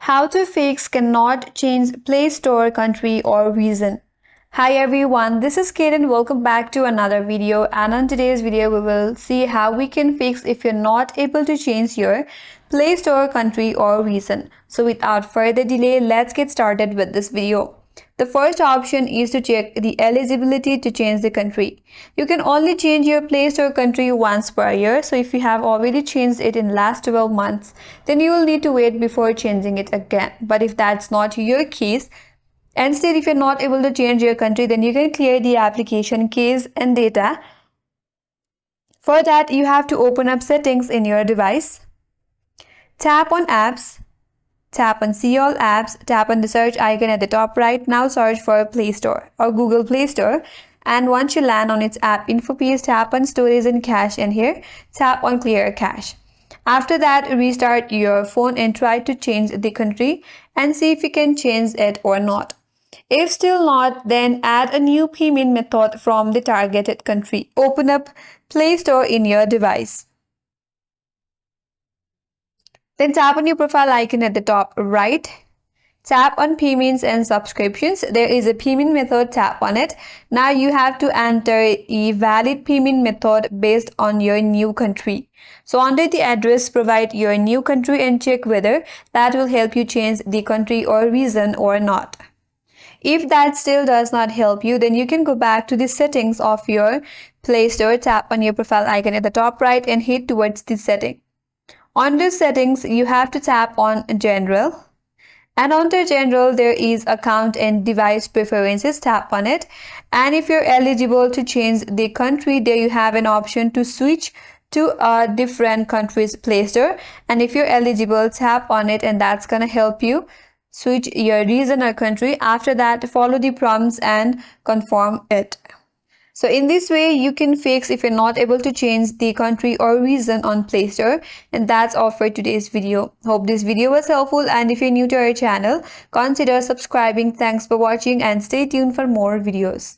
How to fix cannot change Play Store country or region. Hi everyone, this is Kate and welcome back to another video, and on today's video we will see how we can fix if you're not able to change your Play Store country or region. So without further delay, let's get started with this video. The first option is to check the eligibility to change the country. You can only change your Play Store country once per year. So if you have already changed it in last 12 months, then you will need to wait before changing it again. But if that's not your case, and still if you're not able to change your country, then you can clear the application case and data. For that, you have to open up settings in your device. Tap on apps. Tap on see all apps, tap on the search icon at the top right. Now search for Play Store or Google Play Store, and once you land on its app info page, tap on storage and cache, and here tap on clear cache. After that, restart your phone and try to change the country and see if you can change it or not. If still not, then add a new payment method from the targeted country. Open up Play Store in your device. Then tap on your profile icon at the top right. Tap on payments and subscriptions. There is a payment method, tap on it. Now you have to enter a valid payment method based on your new country. So under the address, provide your new country and check whether that will help you change the country or region or not. If that still does not help you, then you can go back to the settings of your Play Store. Tap on your profile icon at the top right and hit towards the setting. Under settings, you have to tap on general, and under general there is account and device preferences. Tap on it, and if you're eligible to change the country, there you have an option to switch to a different country's Play Store, and if you're eligible, tap on it, and that's gonna help you switch your region or country. After that, follow the prompts and confirm it. So in this way, you can fix if you're not able to change the country or region on Play Store. And that's all for today's video. Hope this video was helpful, and if you're new to our channel, consider subscribing. Thanks for watching and stay tuned for more videos.